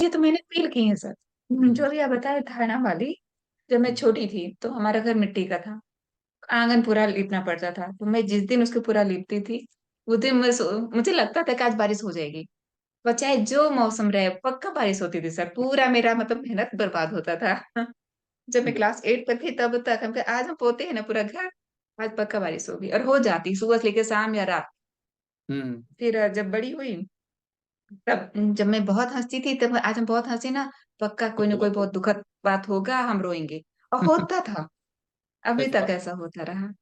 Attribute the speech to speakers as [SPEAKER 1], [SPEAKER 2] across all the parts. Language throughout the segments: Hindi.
[SPEAKER 1] ये तो मैंने फील की है सर।
[SPEAKER 2] हम्म।
[SPEAKER 1] जो अभी आप बताए धारणा वाली, जब मैं
[SPEAKER 2] हम्म।
[SPEAKER 1] छोटी थी तो हमारा घर मिट्टी का था। आंगन पूरा लीपना पड़ता था, तो मैं जिस दिन उसको पूरा लीपती थी, उस दिन मुझे लगता था कि आज बारिश हो जाएगी। और चाहे जो मौसम रहे, पक्का बारिश होती थी सर। पूरा मेरा मतलब मेहनत बर्बाद होता था। जब मैं क्लास 8 पर थी तब तक हम आज हम पोते हैं ना पूरा घर, आज पक्का बारिश होगी, और हो जाती सुबह से लेकर शाम या रात।
[SPEAKER 2] हम्म।
[SPEAKER 1] फिर जब बड़ी हुई, तब जब मैं बहुत हंसती थी, तब आज हम बहुत हंसी ना, पक्का कोई ना कोई बहुत दुखद बात होगा, हम रोएंगे। और होता था। अभी
[SPEAKER 2] सच
[SPEAKER 1] तक
[SPEAKER 2] बात।
[SPEAKER 1] ऐसा होता रहा।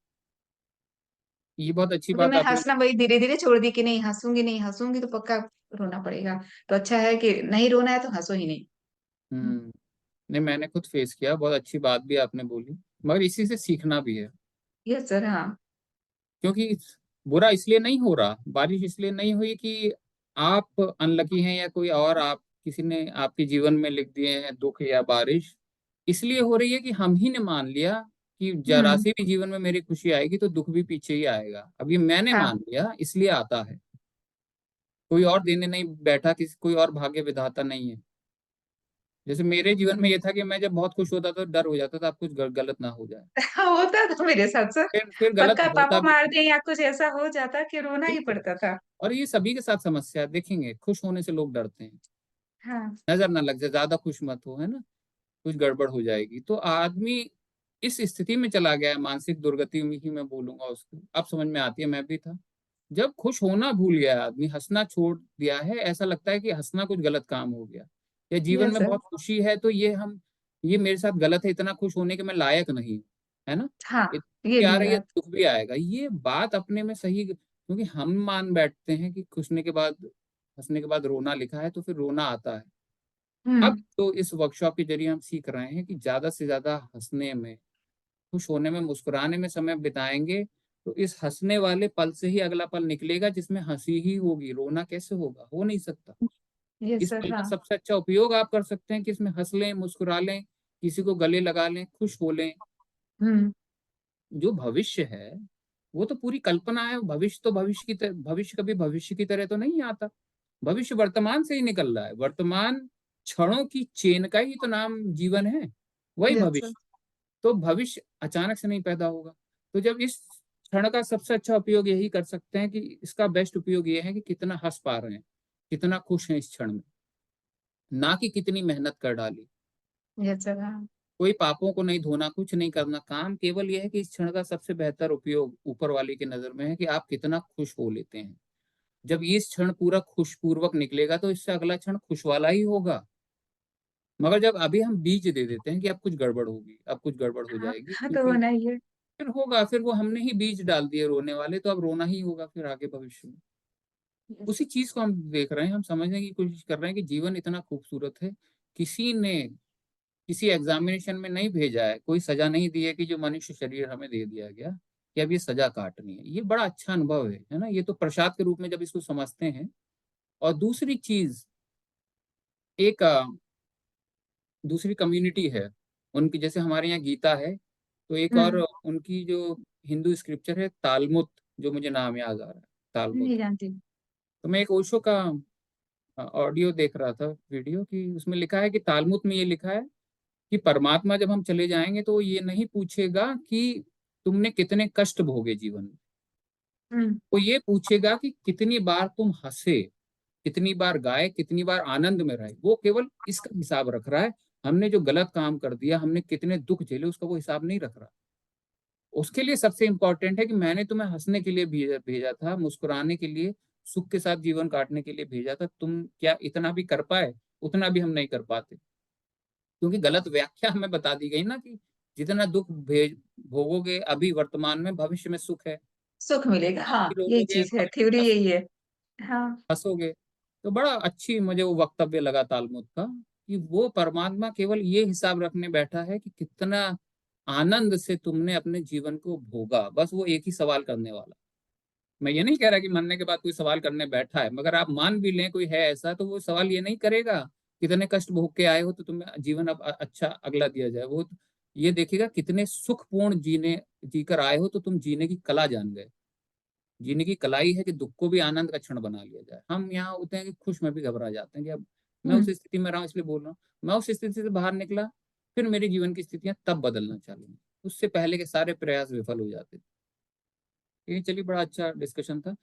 [SPEAKER 2] ये बहुत अच्छी
[SPEAKER 1] अभी
[SPEAKER 2] बात
[SPEAKER 1] मैं
[SPEAKER 2] आपने।
[SPEAKER 1] हंसना वही धीरे धीरे छोड़ दी कि नहीं हंसूंगी, नहीं हंसूंगी तो पक्का रोना पड़ेगा। तो अच्छा है कि नहीं रोना है तो हंसो ही नहीं।
[SPEAKER 2] हम्म। नहीं, मैंने खुद फेस किया, बहुत अच्छी बात भी आपने बोली। मगर इसी से सीखना भी है।
[SPEAKER 1] यस सर, हाँ।
[SPEAKER 2] क्योंकि बुरा इसलिए नहीं हो रहा, बारिश इसलिए नहीं हुई कि आप अनलकी हैं या कोई और, आप किसी ने आपके जीवन में लिख दिए हैं दुख या बारिश। इसलिए हो रही है कि हम ही ने मान लिया कि जरा
[SPEAKER 1] हम्म।
[SPEAKER 2] सी भी जीवन में मेरी खुशी आएगी तो दुख भी पीछे ही आएगा। अब ये मैंने
[SPEAKER 1] हाँ।
[SPEAKER 2] मान लिया इसलिए आता है। कोई और देने नहीं बैठा, किसी कोई और भाग्य विधाता नहीं है। जैसे मेरे जीवन में ये था कि मैं जब बहुत खुश होता था तो डर हो जाता था, अब कुछ गलत ना हो जाए।
[SPEAKER 1] होता था मेरे साथ सर।
[SPEAKER 2] फिर गलत
[SPEAKER 1] पक्का
[SPEAKER 2] होता
[SPEAKER 1] पापा
[SPEAKER 2] भी
[SPEAKER 1] मार
[SPEAKER 2] था।
[SPEAKER 1] दे या कुछ ऐसा हो जाता कि रोना ही
[SPEAKER 2] बिल्कुल।
[SPEAKER 1] पड़ता था।
[SPEAKER 2] और ये सभी के साथ समस्या है, देखेंगे खुश होने से लोग डरते हैं।
[SPEAKER 1] हाँ।
[SPEAKER 2] नजर ना लग जाए, ज्यादा खुश मत हो, है ना। कुछ गड़बड़ हो जाएगी तो आदमी इस स्थिति में चला गया है, मानसिक दुर्गति में ही मैं बोलूंगा उसको। अब समझ में आती है, मैं भी था। जब खुश होना भूल गया है आदमी, हंसना छोड़ दिया है, ऐसा लगता है कि हंसना कुछ गलत काम हो गया, या जीवन
[SPEAKER 1] यस
[SPEAKER 2] में
[SPEAKER 1] सर।
[SPEAKER 2] बहुत खुशी है तो ये मेरे साथ गलत है, इतना खुश होने के मैं लायक नहीं हूं, है ना।
[SPEAKER 1] हाँ,
[SPEAKER 2] इतनी
[SPEAKER 1] ये
[SPEAKER 2] खुशी आ
[SPEAKER 1] भी
[SPEAKER 2] रही है,
[SPEAKER 1] बात।
[SPEAKER 2] दुख भी आएगा, ये बात अपने में सही। क्योंकि हम मान बैठते हैं कि खुशने के बाद, हंसने के बाद रोना लिखा है तो फिर रोना आता है। अब
[SPEAKER 1] हम्म।
[SPEAKER 2] तो इस वर्कशॉप के जरिए हम सीख रहे हैं कि ज्यादा से ज्यादा हंसने में, खुश होने में, मुस्कुराने में समय बिताएंगे तो इस हंसने वाले पल से ही अगला पल निकलेगा जिसमें हंसी ही होगी। रोना कैसे होगा, हो नहीं सकता।
[SPEAKER 1] यस
[SPEAKER 2] इस
[SPEAKER 1] सर,
[SPEAKER 2] पल का
[SPEAKER 1] हाँ।
[SPEAKER 2] सबसे अच्छा उपयोग आप कर सकते हैं कि इसमें हंस लें, मुस्कुरा लें, किसी को गले लगा लें, खुश हो लें।
[SPEAKER 1] हम्म।
[SPEAKER 2] जो भविष्य है वो तो पूरी कल्पना है। भविष्य तो भविष्य की तरह, भविष्य कभी भविष्य की तरह तो नहीं आता। भविष्य वर्तमान से ही निकल रहा है। वर्तमान क्षणों की चेन का ही तो नाम जीवन है, वही
[SPEAKER 1] यस सर।
[SPEAKER 2] भविष्य। तो भविष्य अचानक से नहीं पैदा होगा। तो जब इस क्षण का सबसे अच्छा उपयोग यही कर सकते हैं कि इसका बेस्ट उपयोग ये है कि कितना हंस पा रहे हैं, कितना खुश हैं इस क्षण में, ना कि कितनी मेहनत कर डाली।
[SPEAKER 1] यस सर, हाँ।
[SPEAKER 2] कोई पापों को नहीं धोना, कुछ नहीं करना, काम केवल यह है कि इस क्षण का सबसे बेहतर उपयोग ऊपर वाले की नजर में है कि आप कितना खुश हो लेते हैं। जब ये क्षण पूरा खुशपूर्वक निकलेगा तो इससे अगला क्षण खुश वाला ही होगा। मगर जब अभी हम बीज दे देते हैं कि अब कुछ गड़बड़ होगी, अब कुछ गड़बड़ हो
[SPEAKER 1] हाँ,
[SPEAKER 2] जाएगी,
[SPEAKER 1] हाँ, तो
[SPEAKER 2] क्योंकि
[SPEAKER 1] होना ही है।
[SPEAKER 2] फिर होगा, फिर वो हमने ही बीज डाल दिए रोने वाले, तो अब रोना ही होगा फिर आगे भविष्य में।
[SPEAKER 1] यस।
[SPEAKER 2] उसी चीज को हम देख रहे हैं, हम समझने की कोशिश कर रहे हैं कि जीवन इतना खूबसूरत है। किसी ने किसी एग्जामिनेशन में नहीं भेजा है, कोई सजा नहीं दी है कि जो मनुष्य शरीर हमें दे दिया गया कि अब ये सजा काटनी है। ये बड़ा अच्छा अनुभव है ना। ये तो प्रसाद के रूप में जब इसको समझते हैं। और दूसरी चीज, एक दूसरी कम्युनिटी है उनकी, जैसे हमारे यहाँ गीता है, तो एक और
[SPEAKER 1] हम्म।
[SPEAKER 2] उनकी जो हिंदू स्क्रिप्चर है तालमुत, जो मुझे नाम याद आ रहा है, तालमुत।
[SPEAKER 1] नहीं जानती।
[SPEAKER 2] तो मैं एक ओशो का ऑडियो देख रहा था, वीडियो, कि उसमें लिखा है कि तालमुत में ये लिखा है कि परमात्मा जब हम चले जाएंगे तो वो ये नहीं पूछेगा कि तुमने कितने कष्ट भोगे जीवन में।
[SPEAKER 1] हम्म।
[SPEAKER 2] वो ये पूछेगा कि कितनी बार तुम हंसे, कितनी बार गाए, कितनी बार आनंद में रहे। वो केवल इसका हिसाब रख रहा है। हमने जो गलत काम कर दिया, हमने कितने दुख झेले, उसका वो हिसाब नहीं रख रहा। उसके लिए सबसे इंपॉर्टेंट है कि मैंने तुम्हें हंसने के लिए भेजा था, मुस्कुराने के लिए, सुख के साथ जीवन काटने के लिए भेजा था। तुम क्या इतना भी कर पाए? उतना भी हम नहीं कर पाते, क्योंकि गलत व्याख्या हमें बता दी गई ना कि जितना दुख भेज भोगोगे अभी वर्तमान में, भविष्य में सुख है।
[SPEAKER 1] सुख मिलेगा, हाँ,
[SPEAKER 2] शांति
[SPEAKER 1] यही
[SPEAKER 2] रोगोगे,
[SPEAKER 1] चीज है,
[SPEAKER 2] भविष्य
[SPEAKER 1] थ्योरी
[SPEAKER 2] में
[SPEAKER 1] यही है। हाँ।
[SPEAKER 2] हंसोगे। तो बड़ा अच्छी मुझे वो वक्तव्य लगा तालमुद का, कि वो परमात्मा केवल ये हिसाब रखने बैठा है कि कितना आनंद से तुमने अपने जीवन को भोगा। बस वो एक ही सवाल करने वाला। मैं ये नहीं कह रहा कि मरने के बाद कोई सवाल करने बैठा है, मगर आप मान भी लें कोई है ऐसा, तो वो सवाल ये नहीं करेगा कितने कष्ट भोग के आए हो तो तुम्हें जीवन अब अच्छा अगला दिया जाए। वो ये देखेगा कितने सुखपूर्ण जीकर आए हो तो तुम जीने की कला जान गए। जीने की कला ही है कि दुख को भी आनंद का क्षण बना लिया जाए। हम यहाँ होते हैं कि खुश में भी घबरा जाते हैं कि अब मैं उस
[SPEAKER 1] हम्म।
[SPEAKER 2] स्थिति में रहा हूँ इसलिए बोल रहा हूँ। मैं उस स्थिति से बाहर निकला, फिर मेरी जीवन की स्थितियां तब बदलना चालू हुई। उससे पहले के सारे प्रयास विफल हो जाते थे। ये चलिए बड़ा अच्छा डिस्कशन था।